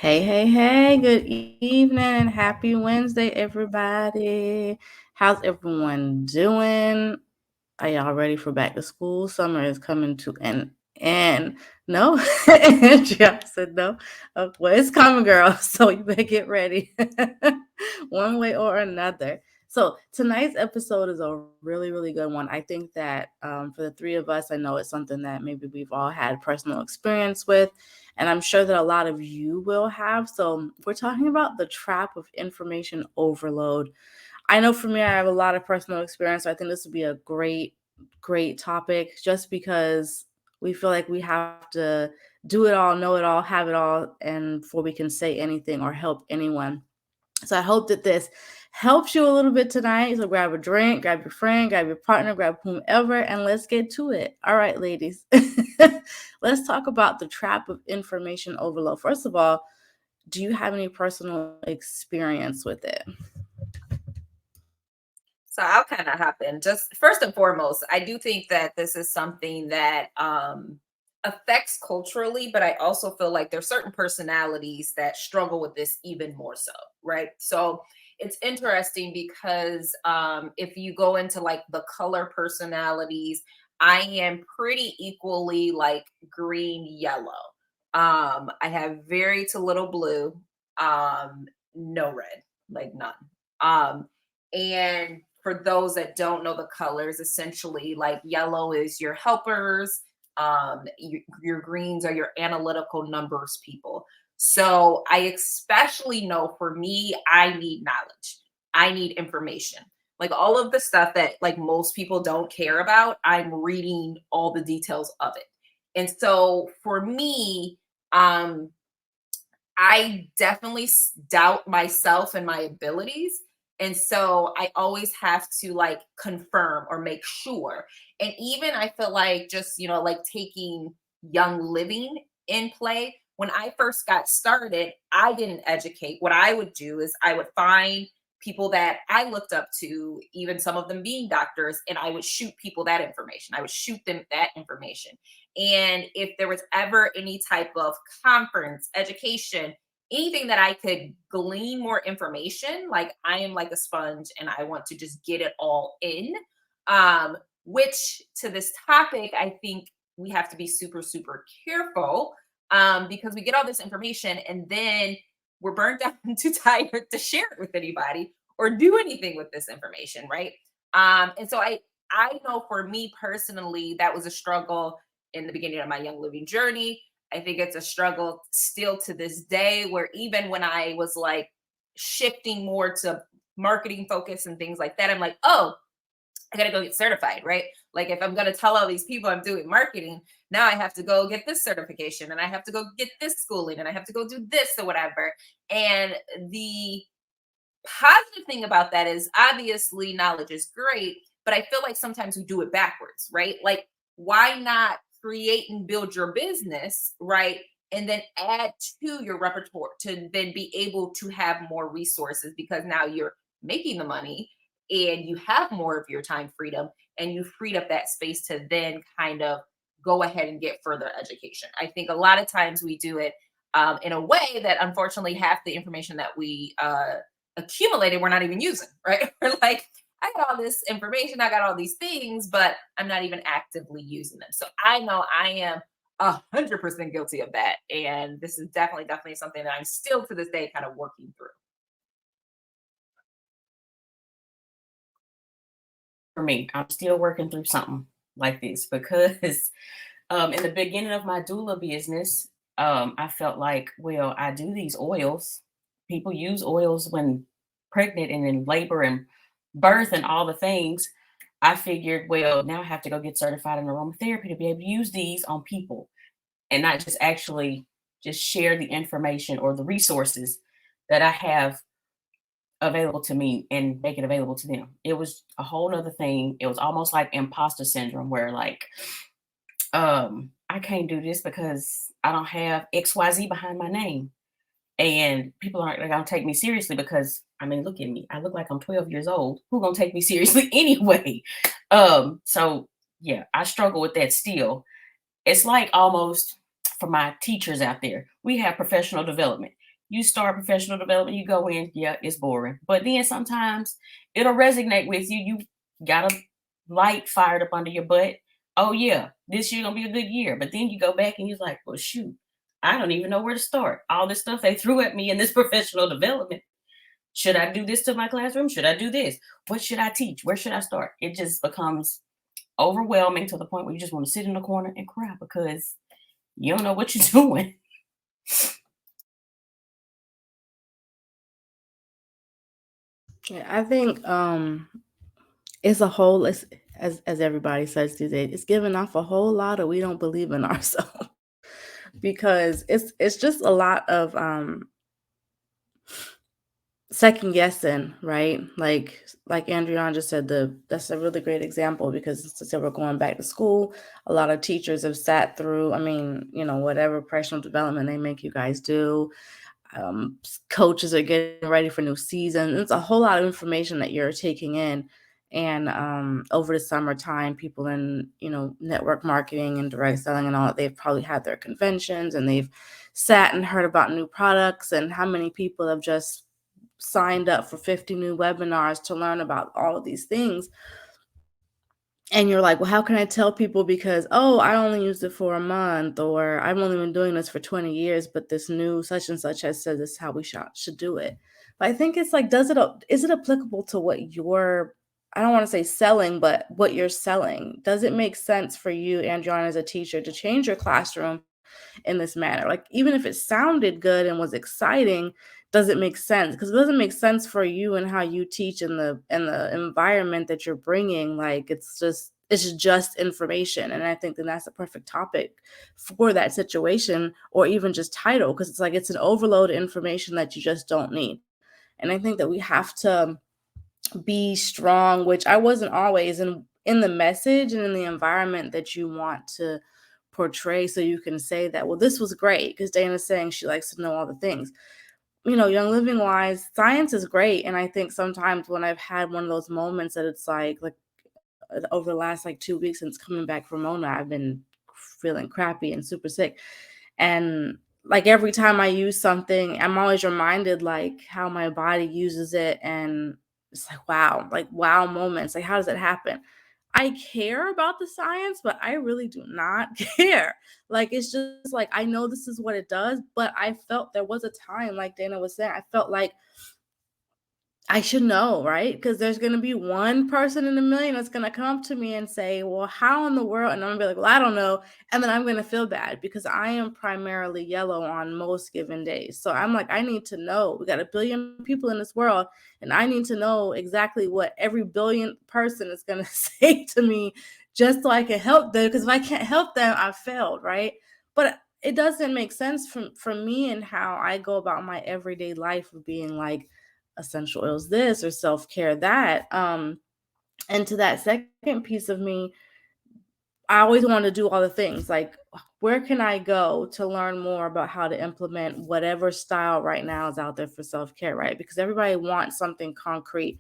Hey, good evening and happy Wednesday, everybody. How's everyone doing? Are y'all ready for back to school? Summer is coming to an end. No? Andriana said no. Well, it's coming, girl, so you better get ready one way or another. So tonight's episode is a really good one. I think that for the three of us, I know it's something that maybe we've all had personal experience with, and I'm sure that a lot of you will have. So we're talking about the trap of information overload. I know for me, I have a lot of personal experience. So I think this would be a great topic just because we feel like we have to do it all, know it all, have it all, and before we can say anything or help anyone. So I hope that this helps you a little bit tonight. So grab a drink, grab your friend, grab your partner, grab whomever, and let's get to it. All right, ladies. Let's talk about the trap of information overload. First of all, do you have any personal experience with it? So I'll kind of hop in. Just first and foremost, I do think that this is something that affects culturally, but I also feel like there's certain personalities that struggle with this even more so, right? So it's interesting because if you go into like the color personalities, I am pretty equally like green, yellow. I have very to little blue, no red, like none. And for those that don't know the colors, essentially, like yellow is your helpers, your greens are your analytical numbers people. So I especially know for me, I need knowledge, I need information. Like all of the stuff that like most people don't care about, I'm reading all the details of it. And so for me, um, I definitely doubt myself and my abilities. And so I always have to like confirm or make sure. And even I feel like just, like taking Young Living in play, when I first got started, I didn't educate. What I would do is I would find people that I looked up to, even some of them being doctors, and I would shoot people that information. I would shoot them that information. And if there was ever any type of conference, education, anything that I could glean more information, like I am like a sponge and I want to just get it all in. Which to this topic, I think we have to be super careful because we get all this information and then we're burnt out and too tired to share it with anybody or do anything with this information, right? And so I know for me personally, that was a struggle in the beginning of my Young Living journey. I think it's a struggle still to this day, where even when I was like shifting more to marketing focus and things like that, I'm like, oh, I gotta go get certified, right? Like if I'm gonna tell all these people I'm doing marketing, now I have to go get this certification and I have to go get this schooling and I have to go do this or whatever. And the positive thing about that is obviously knowledge is great, but I feel like sometimes we do it backwards, right? Like, why not create and build your business, right? And then add to your repertoire to then be able to have more resources because now you're making the money and you have more of your time freedom and you freed up that space to then kind of go ahead and get further education. I think a lot of times we do it in a way that unfortunately half the information that we accumulated we're not even using, right? We're like, I got all this information, I got all these things, but I'm not even actively using them. So I know I am 100% guilty of that. And this is definitely something that I'm still to this day kind of working through. For me, I'm still working through something like this because in the beginning of my doula business, I felt like, well, I do these oils. People use oils when pregnant and in labor and birth and all the things. I figured, well, now I have to go get certified in aromatherapy to be able to use these on people and not just actually just share the information or the resources that I have available to me and make it available to them. It was a whole nother thing. It was almost like imposter syndrome where like, I can't do this because I don't have XYZ behind my name. And people aren't gonna take me seriously because I mean, look at me. I look like I'm 12 years old. Who gonna take me seriously anyway? So yeah, I struggle with that still. It's like almost for my teachers out there, we have professional development. You start professional development, you go in, yeah, it's boring. But then sometimes it'll resonate with you. You got a light fired up under your butt. Oh yeah, this year gonna be a good year. But then you go back and you're like, well, shoot, I don't even know where to start. All this stuff they threw at me in this professional development. Should I do this to my classroom? Should I do this? What should I teach? Where should I start? It just becomes overwhelming to the point where you just want to sit in the corner and cry because you don't know what you're doing. Yeah, I think it's a whole it's, as everybody says these days, it's giving off a whole lot of we don't believe in ourselves because it's just a lot of second guessing, right? Like Andriana just said, that's a really great example because since we're going back to school, a lot of teachers have sat through, I mean, whatever professional development they make you guys do. Coaches are getting ready for new season. It's a whole lot of information that you're taking in. And over the summertime, people in, network marketing and direct selling and all that, they've probably had their conventions and they've sat and heard about new products and how many people have just signed up for 50 new webinars to learn about all of these things. And you're like, well, how can I tell people because, oh, I only used it for a month or I've only been doing this for 20 years, but this new such and such has said this is how we should do it. But I think it's like, is it applicable to what you're, I don't want to say selling, but what you're selling? Does it make sense for you, Andriana, as a teacher to change your classroom in this manner? Like, even if it sounded good and was exciting, does it make sense? Because it doesn't make sense for you and how you teach in the environment that you're bringing. Like, it's just information. And I think then that's a perfect topic for that situation, or even just title, because it's like it's an overload of information that you just don't need. And I think that we have to be strong, which I wasn't always in the message and in the environment that you want to portray, so you can say that, well, this was great because Dayna's saying she likes to know all the things. Young living wise, science is great. And I think sometimes when I've had one of those moments that it's like over the last like 2 weeks since coming back from Mona, I've been feeling crappy and super sick. And like every time I use something, I'm always reminded like how my body uses it. And it's like wow moments. Like, how does it happen? I care about the science, but I really do not care. Like, it's just like, I know this is what it does, but I felt there was a time, like Dayna was saying, I felt like I should know, right? Because there's going to be one person in a million that's going to come up to me and say, well, how in the world? And I'm going to be like, well, I don't know. And then I'm going to feel bad because I am primarily yellow on most given days. So I'm like, I need to know. We got a billion people in this world, and I need to know exactly what every billionth person is going to say to me just so I can help them. Because if I can't help them, I've failed, right? But it doesn't make sense for me and how I go about my everyday life of being like, essential oils this or self-care that. And to that second piece of me, I always want to do all the things. Like, where can I go to learn more about how to implement whatever style right now is out there for self-care, right? Because everybody wants something concrete.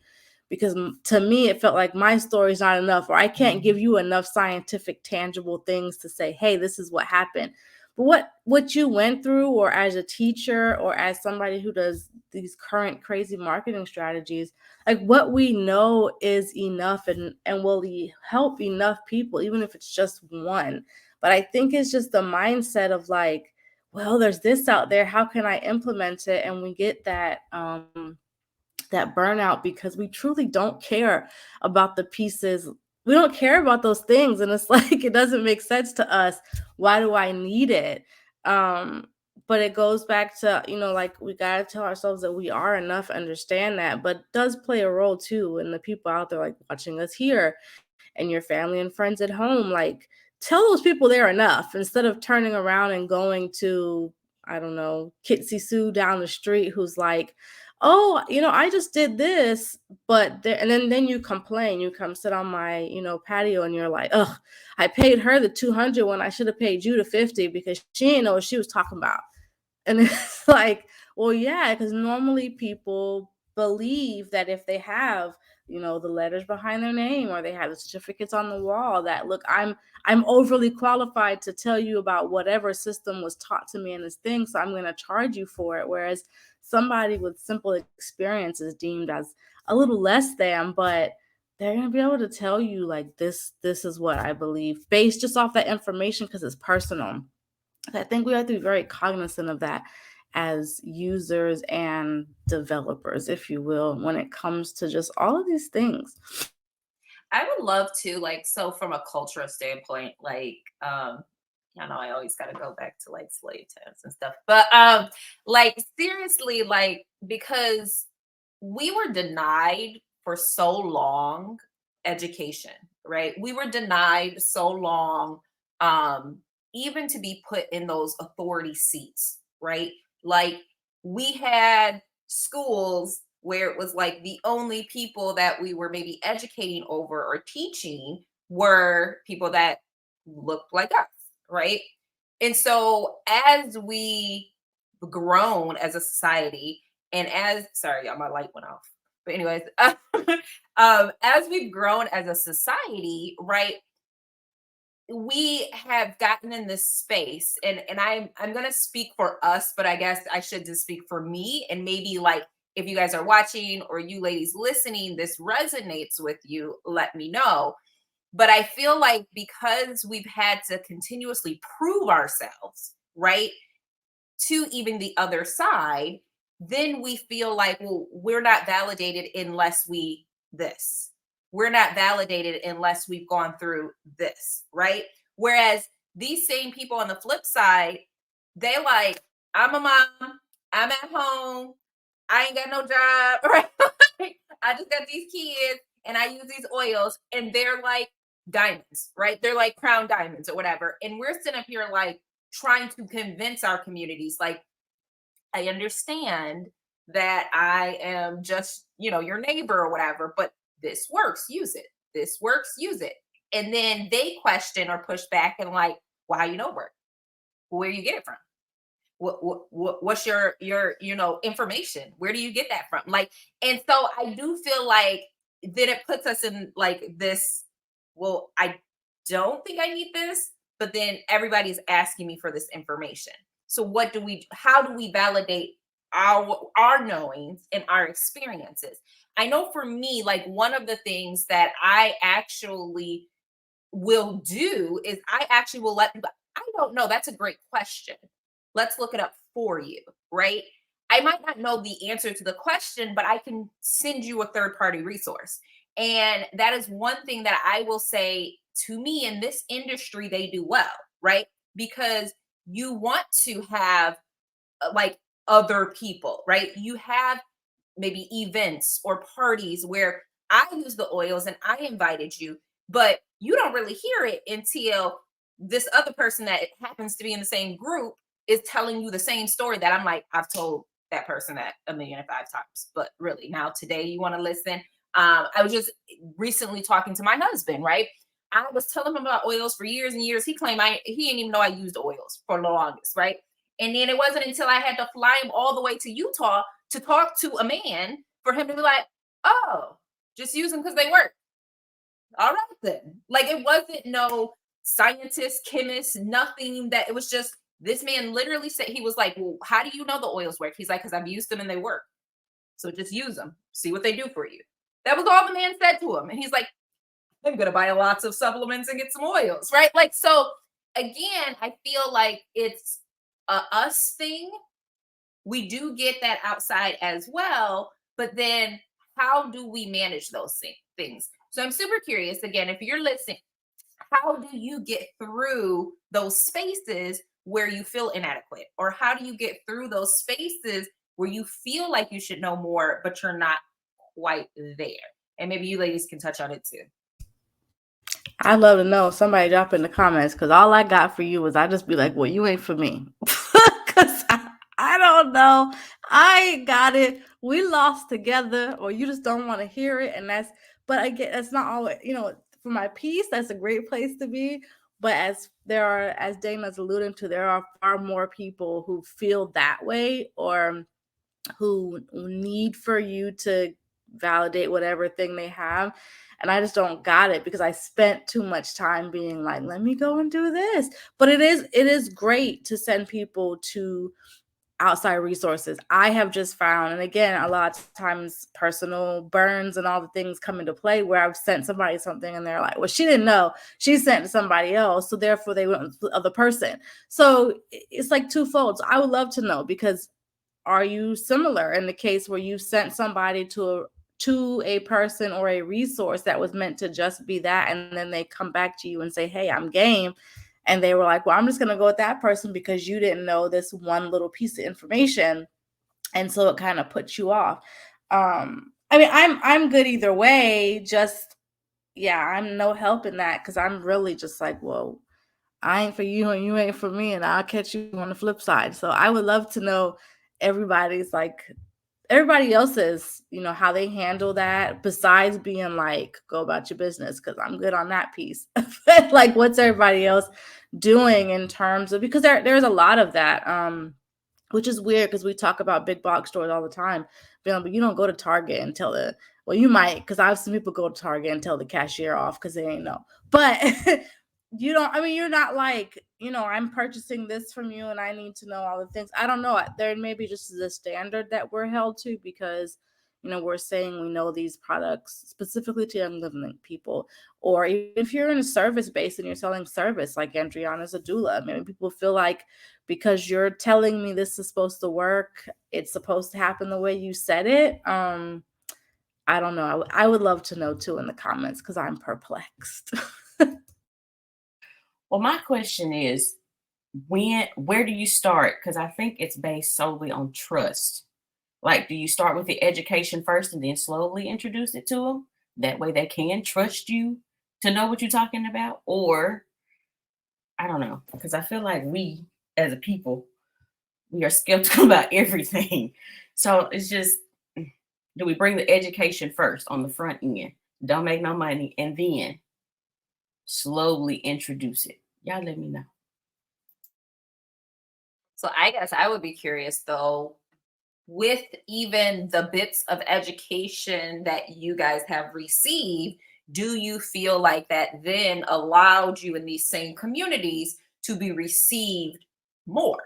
Because to me, it felt like my story is not enough, or I can't give you enough scientific, tangible things to say, hey, this is what happened. But what you went through, or as a teacher, or as somebody who does these current crazy marketing strategies, like what we know is enough and will help enough people, even if it's just one. But I think it's just the mindset of like, well, there's this out there, how can I implement it? And we get that burnout because we truly don't care about the pieces. We don't care about those things, and it's like it doesn't make sense to us. Why do I need it? But it goes back to, like, we got to tell ourselves that we are enough, understand that, but it does play a role too in the people out there like watching us here and your family and friends at home. Like, tell those people they're enough instead of turning around and going to, I don't know, Kitsy Sue down the street who's like, oh, I just did this, but there, and then you complain. You come sit on my, patio, and you're like, ugh, I paid her the 200 when I should have paid you the 50 because she didn't know what she was talking about. And it's like, well, yeah, because normally people believe that if they have, the letters behind their name, or they have the certificates on the wall, that, look, I'm overly qualified to tell you about whatever system was taught to me in this thing, so I'm going to charge you for it. Whereas somebody with simple experience is deemed as a little less than, but they're going to be able to tell you, like, this is what I believe, based just off that information, because it's personal. I think we have to be very cognizant of that as users and developers, if you will, when it comes to just all of these things. I would love to, like, so from a cultural standpoint, like, I know I always got to go back to like slave times and stuff, but like, seriously, like, because we were denied for so long education, right? We were denied so long, um, even to be put in those authority seats, right? Like, we had schools where it was like the only people that we were maybe educating over or teaching were people that looked like us, right? And so as we grown as a society, and as, sorry, y'all, my light went off. But anyways, as we've grown as a society, right, we have gotten in this space, and I'm gonna speak for us, but I guess I should just speak for me, and maybe, like, if you guys are watching or you ladies listening, this resonates with you, let me know. But I feel like because we've had to continuously prove ourselves, right, to even the other side, then we feel like, well, we're not validated unless we this. We're not validated unless we've gone through this, right? Whereas these same people on the flip side, they like, I'm a mom, I'm at home, I ain't got no job, right? I just got these kids and I use these oils, and they're like diamonds, right? They're like crown diamonds or whatever. And we're sitting up here like trying to convince our communities, like, I understand that I am just, your neighbor or whatever, but this works, use it. This works, use it. And then they question or push back and like, well, how you know it work? Where you get it from? What's your information? Where do you get that from? Like, and so I do feel like then it puts us in like this, well, I don't think I need this, but then everybody's asking me for this information. So how do we validate our knowings and our experiences? I know for me, like, one of the things that I actually will do is I actually will let people, I don't know, that's a great question. Let's look it up for you, right? I might not know the answer to the question, but I can send you a third party resource. And that is one thing that I will say, to me, in this industry, they do well, right? Because you want to have like other people, right? You have maybe events or parties where I use the oils and I invited you, but you don't really hear it until this other person that happens to be in the same group is telling you the same story that I'm like, I've told that person that 1,000,005 times. But really, now today you want to listen. I was just recently talking to my husband, right? I was telling him about oils for years and years. He claimed he didn't even know I used oils for the longest, right? And then it wasn't until I had to fly him all the way to Utah to talk to a man for him to be like, oh, just use them because they work. All right, then. Like, it wasn't no scientist, chemist, nothing. That it was just this man literally said, he was like, well, how do you know the oils work? He's like, because I've used them and they work. So just use them, see what they do for you. That was all the man said to him. And he's like, I'm going to buy lots of supplements and get some oils, right? Like, so again, I feel like it's a us thing. We do get that outside as well, but then how do we manage those things? So I'm super curious, again, if you're listening, how do you get through those spaces where you feel inadequate? Or how do you get through those spaces where you feel like you should know more, but you're not quite there? And maybe you ladies can touch on it too. I'd love to know. Somebody drop in the comments, because all I got for you was I just be like, well, you ain't for me. Because I don't know. I ain't got it. We lost together, or you just don't want to hear it. And but again, that's not always, for my peace, that's a great place to be. But as Dayna's alluding to, there are far more people who feel that way, or who need for you to validate whatever thing they have. And I just don't got it because I spent too much time being like, let me go and do this. But it is great to send people to outside resources. I have just found, and again, a lot of times personal burns and all the things come into play where I've sent somebody something and they're like, well, she didn't know, she sent to somebody else, so therefore they went with the other person. So it's like twofold. So I would love to know, because are you similar in the case where you sent somebody to a person or a resource that was meant to just be that, and then they come back to you and say, hey, I'm game, and they were like, well, I'm just going to go with that person because you didn't know this one little piece of information, and so it kind of puts you off. I mean, I'm good either way, just yeah, I'm no help in that, because I'm really just like, well, I ain't for you and you ain't for me, and I'll catch you on the flip side. So I would love to know everybody's like everybody else's, how they handle that, besides being like, go about your business, because I'm good on that piece. But like, what's everybody else doing in terms of, because there's a lot of that, which is weird because we talk about big box stores all the time, but you don't go to Target and tell the, well, you might, because I've seen people go to Target and tell the cashier off because they ain't know. But you don't, I mean, you're not like, I'm purchasing this from you and I need to know all the things. I don't know. There may be just the standard that we're held to because, we're saying we know these products specifically to young living people. Or even if you're in a service base and you're selling service, like Andriana's a doula, maybe people feel like, because you're telling me this is supposed to work, it's supposed to happen the way you said it. I don't know. I would love to know too in the comments, because I'm perplexed. Well, my question is, where do you start? Because I think it's based solely on trust. Like, do you start with the education first and then slowly introduce it to them? That way they can trust you to know what you're talking about? Or, I don't know, because I feel like we as a people, we are skeptical about everything. So it's just, do we bring the education first on the front end? Don't make no money, and then slowly introduce it. Y'all let me know. So I guess I would be curious though, with even the bits of education that you guys have received, do you feel like that then allowed you in these same communities to be received more?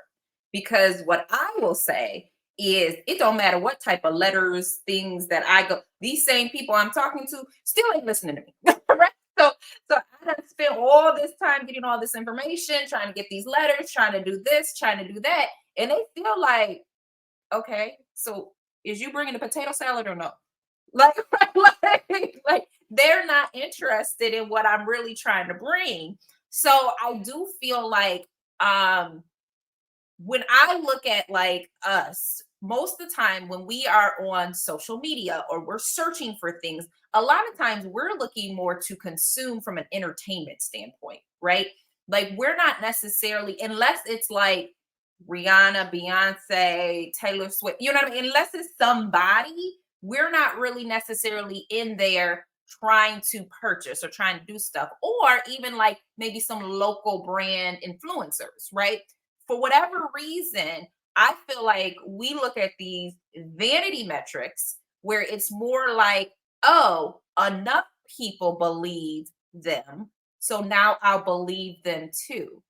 Because what I will say is it don't matter what type of letters, things that I go, these same people I'm talking to still ain't listening to me. Right? So I done spent all this time getting all this information, trying to get these letters, trying to do this, trying to do that. And they feel like, okay, so is you bringing a potato salad or no? Like, like they're not interested in what I'm really trying to bring. So I do feel like when I look at like us, most of the time when we are on social media or we're searching for things, a lot of times we're looking more to consume from an entertainment standpoint, right? Like we're not necessarily, unless it's like Rihanna, Beyonce, Taylor Swift, you know what I mean? Unless it's somebody, we're not really necessarily in there trying to purchase or trying to do stuff, or even like maybe some local brand influencers, right? For whatever reason, I feel like we look at these vanity metrics where it's more like, oh, enough people believe them. So now I'll believe them too.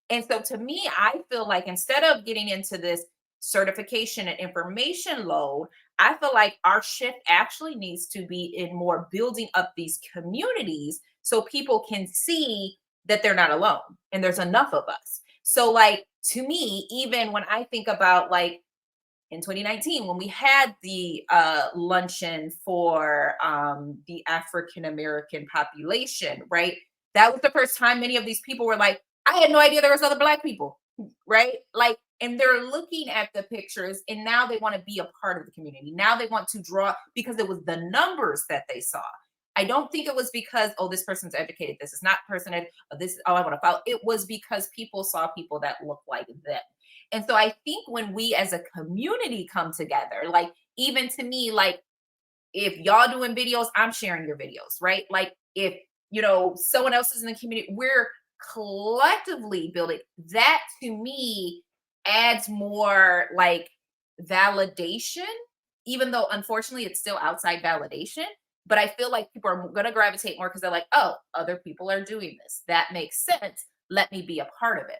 And so to me, I feel like instead of getting into this certification and information load, I feel like our shift actually needs to be in more building up these communities so people can see that they're not alone and there's enough of us. So, like, to me, even when I think about like in 2019 when we had the luncheon for the African American population, right? That was the first time many of these people were like, I had no idea there was other Black people, right? Like, and they're looking at the pictures and now they want to be a part of the community. Now they want to draw because it was the numbers that they saw. I don't think it was because, oh, this person's educated, this is not person, this, oh, I want to follow. It was because people saw people that look like them. And so I think when we as a community come together, like even to me, like if y'all doing videos, I'm sharing your videos, right? Like if, someone else is in the community, we're collectively building that, to me adds more like validation, even though unfortunately it's still outside validation. But I feel like people are going to gravitate more because they're like, oh, other people are doing this. That makes sense. Let me be a part of it.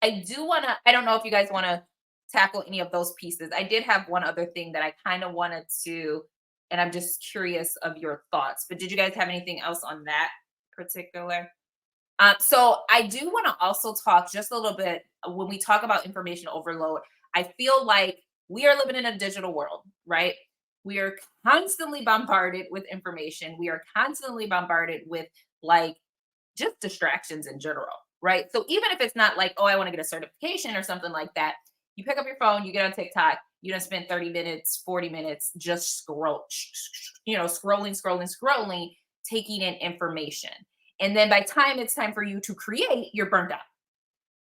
I do want to, I don't know if you guys want to tackle any of those pieces. I did have one other thing that I kind of wanted to, and I'm just curious of your thoughts. But did you guys have anything else on that particular? So I do want to also talk just a little bit when we talk about information overload. I feel like we are living in a digital world, right? We are constantly bombarded with information. We are constantly bombarded with like just distractions in general, right? So even if it's not like, oh, I want to get a certification or something like that, you pick up your phone, you get on TikTok, you don't spend 30 minutes, 40 minutes just scrolling, taking in information. And then by time it's time for you to create, you're burnt out.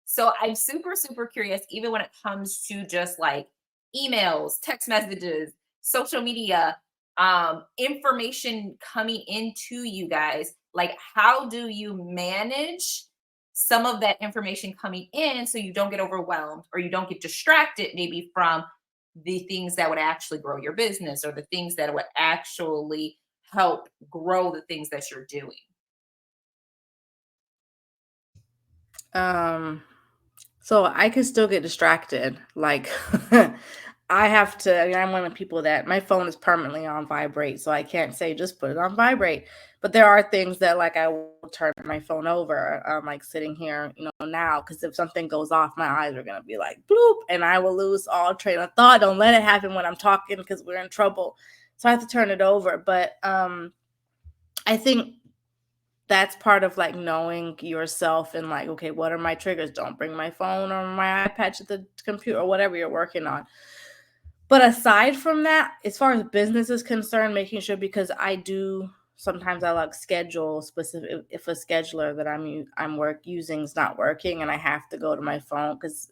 So I'm super, super curious, even when it comes to just like emails, text messages, social media, information coming into you guys, like how do you manage some of that information coming in so you don't get overwhelmed or you don't get distracted maybe from the things that would actually grow your business or the things that would actually help grow the things that you're doing? Um, so I can still get distracted. Like I have to, I mean, I'm one of the people that my phone is permanently on vibrate, so I can't say just put it on vibrate. But there are things that like I will turn my phone over, like sitting here, now, because if something goes off, my eyes are gonna be like bloop, and I will lose all train of thought. Don't let it happen when I'm talking because we're in trouble. So I have to turn it over. But I think that's part of like knowing yourself and like, okay, what are my triggers? Don't bring my phone or my iPad to the computer or whatever you're working on. But aside from that, as far as business is concerned, making sure, because I do sometimes I like schedule specific, if a scheduler that I'm work using is not working and I have to go to my phone because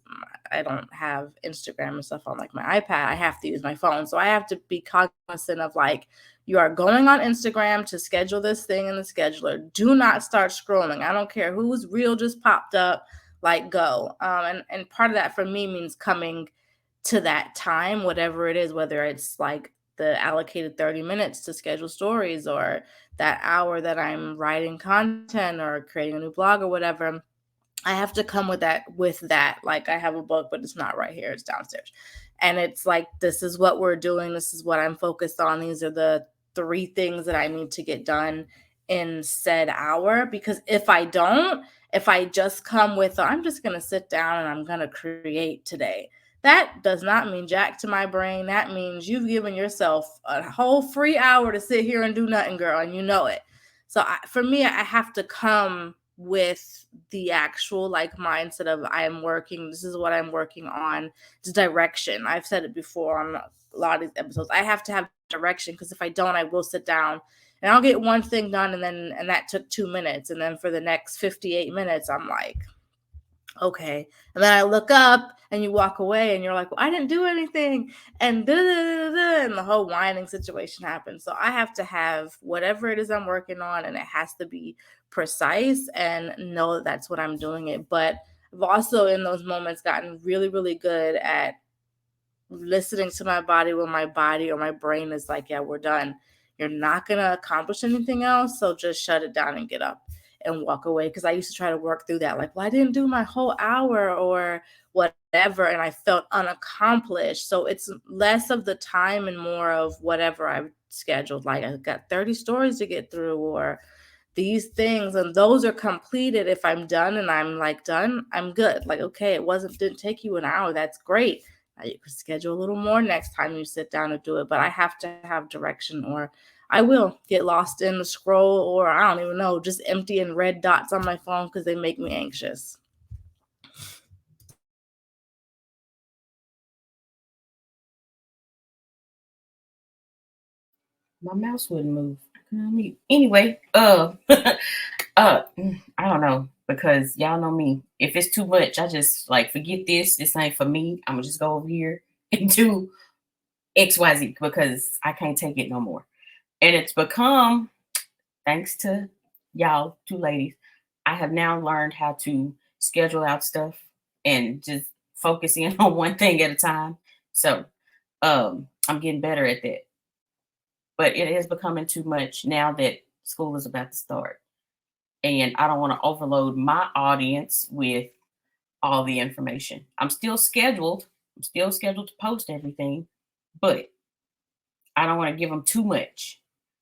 I don't have Instagram and stuff on like my iPad, I have to use my phone. So I have to be cognizant of like, you are going on Instagram to schedule this thing in the scheduler. Do not start scrolling. I don't care whose reel just popped up, like go. And part of that for me means coming to that time, whatever it is, whether it's like the allocated 30 minutes to schedule stories or that hour that I'm writing content or creating a new blog or whatever. I have to come with that. Like I have a book, but it's not right here, it's downstairs. And it's like, this is what we're doing. This is what I'm focused on. These are the 3 things that I need to get done in said hour. Because if I just come with, I'm just going to sit down and I'm going to create today, that does not mean jack to my brain. That means you've given yourself a whole free hour to sit here and do nothing, girl, and you know it. So for me, I have to come with the actual like mindset of this is what I'm working on. It's direction. I've said it before on a lot of these episodes. I have to have direction, because if I don't, I will sit down and I'll get one thing done, and that took 2 minutes. And then for the next 58 minutes, I'm like, okay. And then I look up and you walk away and you're like, well, I didn't do anything. And and the whole whining situation happens. So I have to have whatever it is I'm working on, and it has to be precise and know that that's what I'm doing it. But I've also in those moments gotten really, really good at listening to my body when my body or my brain is like, yeah, we're done. You're not going to accomplish anything else. So just shut it down and get up and walk away. Because I used to try to work through that. Like, well, I didn't do my whole hour or whatever. And I felt unaccomplished. So it's less of the time and more of whatever I've scheduled. Like I've got 30 stories to get through or these things, and those are completed. If I'm done and I'm like done, I'm good. Like, okay, didn't take you an hour. That's great. You could schedule a little more next time you sit down to do it. But I have to have direction, or I will get lost in the scroll, or I don't even know, just empty and red dots on my phone because they make me anxious. My mouse wouldn't move. Anyway, I don't know, because y'all know me. If it's too much, I just like forget this. This ain't for me. I'm gonna just go over here and do XYZ because I can't take it no more. And it's become, thanks to y'all two ladies, I have now learned how to schedule out stuff and just focus in on one thing at a time So I'm getting better at that. But it is becoming too much now that school is about to start. And I don't want to overload my audience with all the information. I'm still scheduled. I'm still scheduled to post everything, but I don't want to give them too much,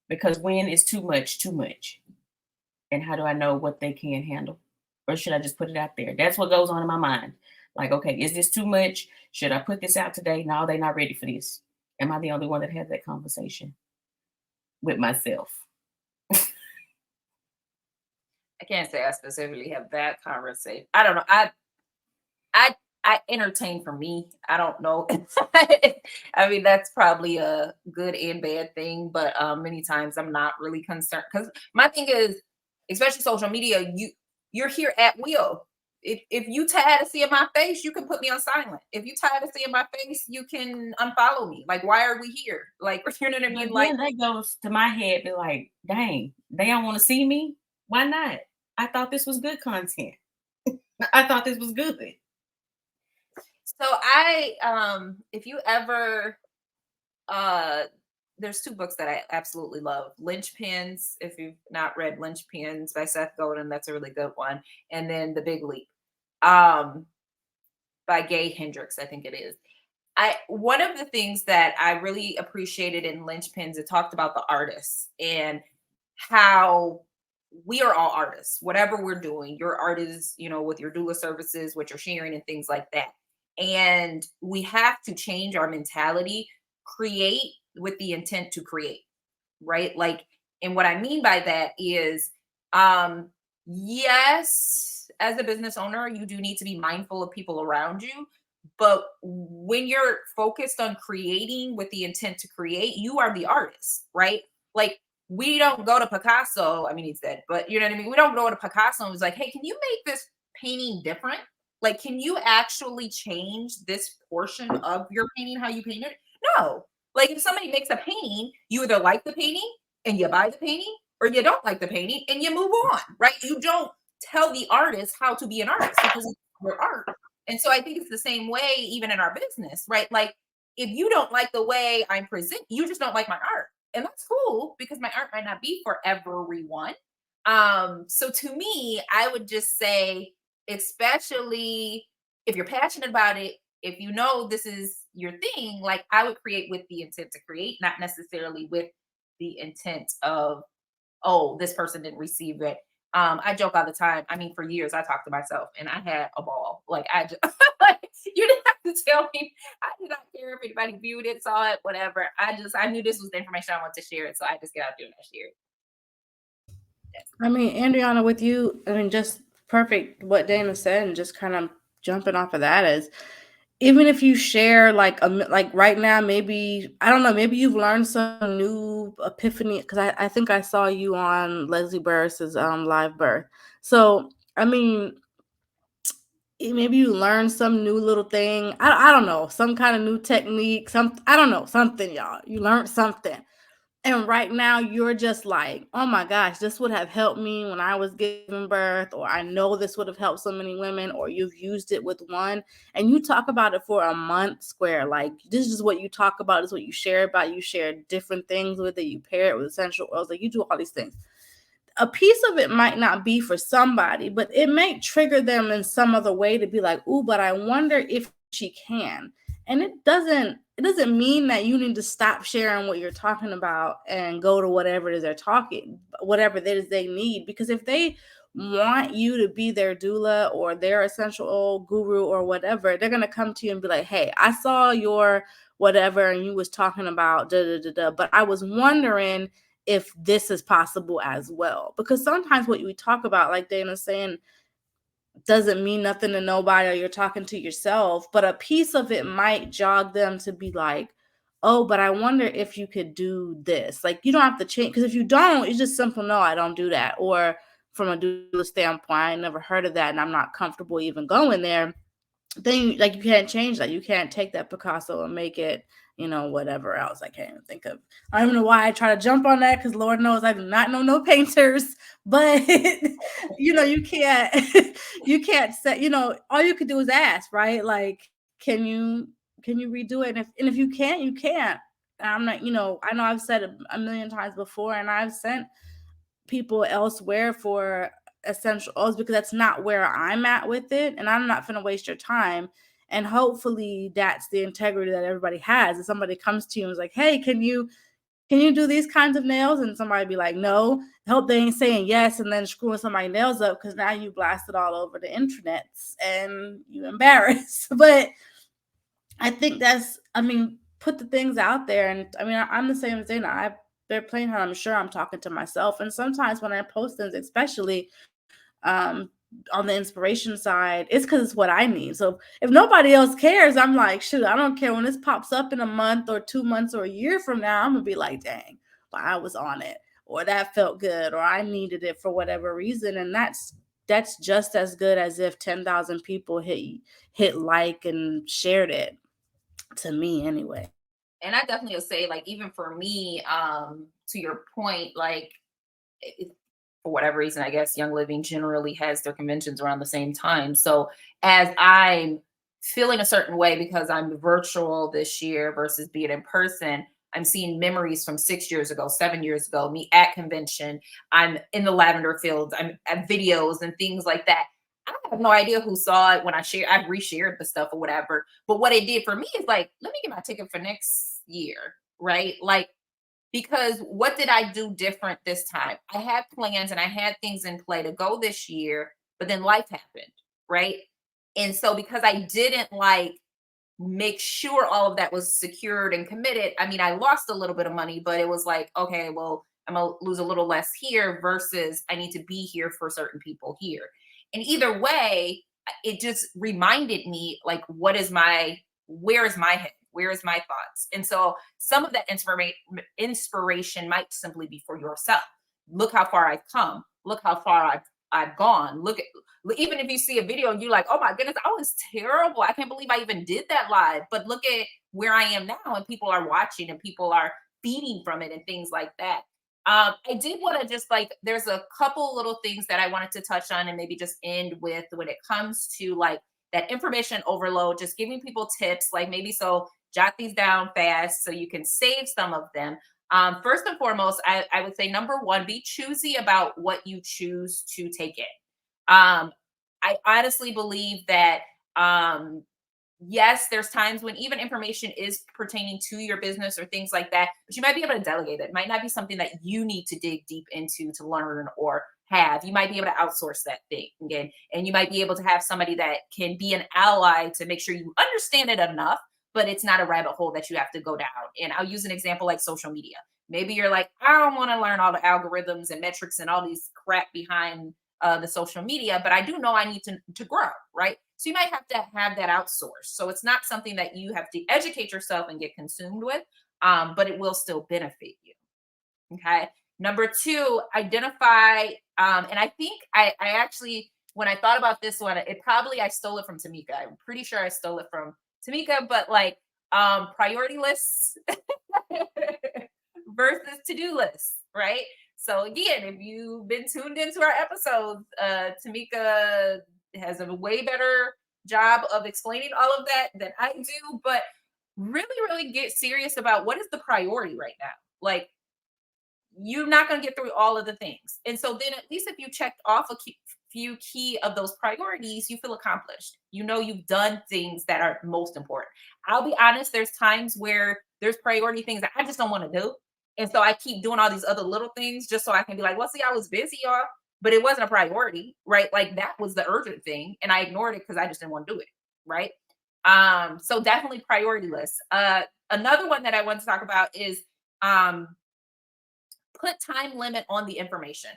because when is too much too much? And how do I know what they can handle? Or should I just put it out there? That's what goes on in my mind. Like, okay, is this too much? Should I put this out today? No, they're not ready for this. Am I the only one that has that conversation with myself? I can't say I specifically have that conversation. I don't know. I entertain for me. I don't know. I mean, that's probably a good and bad thing, but many times I'm not really concerned, because my thing is, especially social media, you're here at will. If you tired of seeing my face, you can put me on silent. If you tired of seeing my face, you can unfollow me. Like, why are we here? Like, you know what I But mean? Like, then that goes to my head, be like, dang, they don't want to see me. Why not? I thought this was good content. I thought this was good. so if you ever there's two books that I absolutely love. Lynchpins, if you've not read Lynchpins by Seth Godin, that's a really good one. And then The Big Leap, um, by Gay Hendricks, I think it is. One of the things that I really appreciated in Lynchpins, it talked about the artists and how we are all artists, whatever we're doing. You're artists, with your doula services, what you're sharing, and things like that. And we have to change our mentality, create with the intent to create, right? Like, and what I mean by that is, yes, as a business owner, you do need to be mindful of people around you. But when you're focused on creating with the intent to create, you are the artist, right? Like, we don't go to Picasso. I mean, he's dead, but you know what I mean? We don't go to Picasso and was like, hey, can you make this painting different? Like, can you actually change this portion of your painting, how you paint it? No. Like, if somebody makes a painting, you either like the painting and you buy the painting, or you don't like the painting and you move on, right? You don't tell the artist how to be an artist, because it's your art. And so I think it's the same way, even in our business, right? Like, if you don't like the way I'm present, you just don't like my art. And that's cool, because my art might not be for everyone. So to me, I would just say, especially if you're passionate about it, if you know this is your thing, like, I would create with the intent to create, not necessarily with the intent of, oh, this person didn't receive it. I joke all the time. I mean, for years I talked to myself and I had a ball. Like, I just like, you didn't have to tell me. I did not care if anybody viewed it, saw it, whatever. I knew this was the information I wanted to share it. So I just get out there and I share it. I mean, Andriana, with you, I mean, just perfect what Dana said, and just kind of jumping off of that is, even if you share like like right now, maybe I don't know, maybe you've learned some new epiphany, because I think I saw you on Leslie Burris's live birth. So I mean, maybe you learned some new little thing. I don't know, some kind of new technique, I don't know, something, y'all. You learned something. And right now you're just like, oh my gosh, this would have helped me when I was giving birth, or I know this would have helped so many women, or you've used it with one, and you talk about it for a month square. Like, this is what you talk about, this is what you share about. You share different things with it, you pair it with essential oils, like you do all these things. A piece of it might not be for somebody, but it may trigger them in some other way to be like, ooh, but I wonder if she can. And it doesn't mean that you need to stop sharing what you're talking about and go to whatever it is they're talking, whatever it is they need. Because if they want you to be their doula or their essential oil guru or whatever, they're going to come to you and be like, hey, I saw your whatever and you was talking about da da da da, but I was wondering if this is possible as well. Because sometimes what we talk about, like Dana's saying, doesn't mean nothing to nobody, or you're talking to yourself, but a piece of it might jog them to be like, oh, but I wonder if you could do this. Like, you don't have to change, because if you don't, it's just simple, no, I don't do that. Or from a doula standpoint, I never heard of that and I'm not comfortable even going there. Then you can't change that. You can't take that Picasso and make it, whatever else. I can't even think of. I don't even know why I try to jump on that, because Lord knows I do not know no painters. But you can't you can't say, all you could do is ask, right? Like, can you can you redo it? And if you can't, you can't. I'm not, I know I've said it a million times before, and I've sent people elsewhere for essential oils because that's not where I'm at with it, and I'm not gonna waste your time. And hopefully that's the integrity that everybody has. If somebody comes to you and is like, "Hey, can you do these kinds of nails?" And somebody be like, "No." Hope they ain't saying yes and then screwing somebody's nails up, because now you blasted all over the internets and you embarrassed. But I think put the things out there. And I'm the same as Dayna. They're playing her. I'm sure I'm talking to myself. And sometimes when I post things, especially um, on the inspiration side, it's because it's what I need. So if nobody else cares, I'm like, shoot, I don't care when this pops up in a month or 2 months or a year from now. I'm gonna be like, dang, but I was on it, or that felt good, or I needed it for whatever reason. And that's just as good as if 10,000 people hit like and shared it, to me anyway. And I definitely will say, like, even for me, to your point, like, for whatever reason, I guess Young Living generally has their conventions around the same time. So as I'm feeling a certain way because I'm virtual this year versus being in person, I'm seeing memories from 6 years ago, 7 years ago, me at convention. I'm in the lavender fields. I'm at videos and things like that. I have no idea who saw it when I've reshared the stuff or whatever. But what it did for me is like, let me get my ticket for next year, right? Like, because what did I do different this time? I had plans and I had things in play to go this year, but then life happened, right? And so because I didn't like make sure all of that was secured and committed, I mean, I lost a little bit of money, but it was like, okay, well, I'm gonna lose a little less here versus I need to be here for certain people here. And either way, it just reminded me like, where is my head? Where is my thoughts? And so some of that inspiration might simply be for yourself. Look how far I've come. Look how far I've gone. Even if you see a video and you're like, oh my goodness, I was terrible. I can't believe I even did that live. But look at where I am now, and people are watching and people are feeding from it and things like that. I did want to just like, there's a couple little things that I wanted to touch on and maybe just end with when it comes to like that information overload, just giving people tips, like maybe so jot these down fast so you can save some of them. First and foremost, I would say number one, be choosy about what you choose to take in. I honestly believe that yes, there's times when even information is pertaining to your business or things like that, but you might be able to delegate it. It might not be something that you need to dig deep into to learn or have. You might be able to outsource that thing again, and you might be able to have somebody that can be an ally to make sure you understand it enough, but it's not a rabbit hole that you have to go down. And I'll use an example like social media. Maybe you're like, I don't want to learn all the algorithms and metrics and all these crap behind the social media, but I do know I need to grow, right? So you might have to have that outsourced. So it's not something that you have to educate yourself and get consumed with, but it will still benefit you. Okay. Number two, identify, and I think I actually, when I thought about this one, I stole it from Tameka. I'm pretty sure I stole it from Tameka, but like priority lists versus to-do lists, right? So again, if you've been tuned into our episodes, Tameka has a way better job of explaining all of that than I do, but really, really get serious about what is the priority right now. Like, you're not going to get through all of the things. And so then at least if you checked off few key of those priorities, you feel accomplished. You know, you've done things that are most important. I'll be honest, there's times where there's priority things that I just don't want to do. And so I keep doing all these other little things just so I can be like, well, see, I was busy, y'all, but it wasn't a priority, right? Like that was the urgent thing. And I ignored it because I just didn't want to do it. Right. So definitely priority lists. Another one that I want to talk about is put time limit on the information.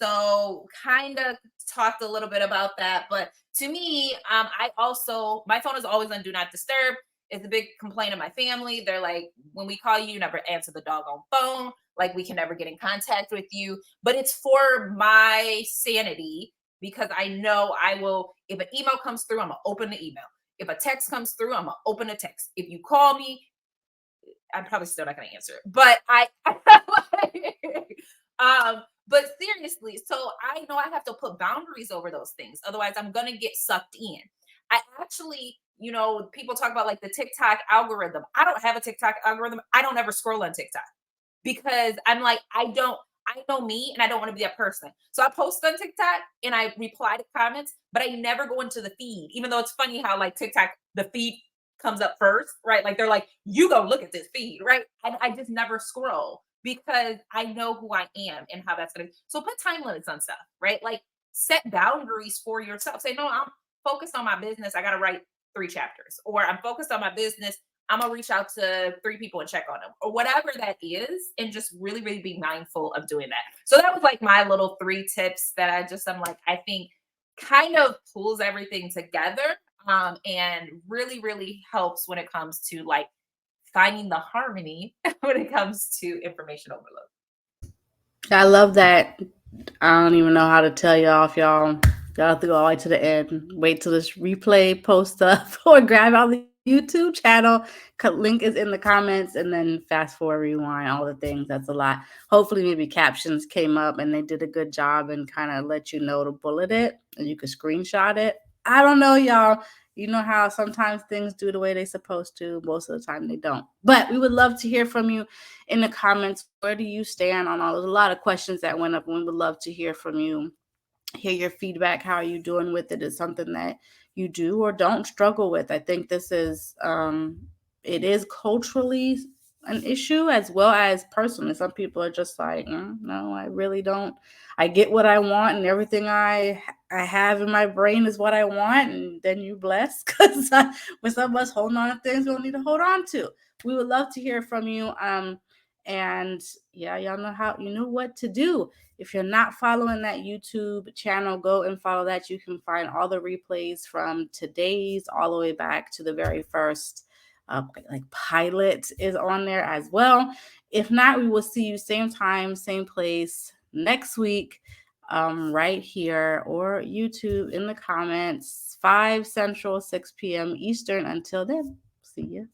So kind of talked a little bit about that, but to me, my phone is always on do not disturb. It's a big complaint of my family. They're like, when we call you, you never answer the doggone phone. Like we can never get in contact with you, but it's for my sanity because I know I will, if an email comes through, I'm gonna open the email. If a text comes through, I'm gonna open the text. If you call me, I'm probably still not going to answer it, but but seriously, so I know I have to put boundaries over those things. Otherwise I'm going to get sucked in. I actually people talk about like the TikTok algorithm. I don't have a TikTok algorithm. I don't ever scroll on TikTok because I'm like, I know me and I don't want to be that person. So I post on TikTok and I reply to comments, but I never go into the feed, even though it's funny how like TikTok, the feed comes up first, right? Like they're like, you go look at this feed, right? And I just never scroll because I know who I am and how that's going to. So put time limits on stuff, right? Like set boundaries for yourself. Say, no, I'm focused on my business. I got to write 3 chapters, or I'm focused on my business. I'm gonna reach out to 3 people and check on them, or whatever that is, and just really, really be mindful of doing that. So that was like my little 3 tips that I'm like, I think kind of pulls everything together, and really, really helps when it comes to like finding the harmony when it comes to information overload. I love that. I don't even know how to tell y'all if y'all have to go all the way to the end. Wait till this replay post up or grab out the YouTube channel. Link is in the comments, and then fast forward, rewind, all the things. That's a lot. Hopefully maybe captions came up and they did a good job and kind of let you know to bullet it and you could screenshot it. I don't know, y'all. You know how sometimes things do the way they're supposed to. Most of the time they don't. But we would love to hear from you in the comments. Where do you stand on all? There's a lot of questions that went up, and we would love to hear from you. Hear your feedback. How are you doing with it? Is something that you do or don't struggle with? I think this is it is culturally an issue as well as personally. Some people are just like, no, I really don't. I get what I want, and everything I have in my brain is what I want, and then you bless, because with some of us holding on to things we don't need to hold on to. We would love to hear from you. And yeah, y'all know what to do. If you're not following that YouTube channel, go and follow that. You can find all the replays from today's all the way back to the very first like pilot is on there as well. If not, we will see you same time, same place next week, right here, or YouTube in the comments, 5 Central, 6 p.m. Eastern. Until then, see you.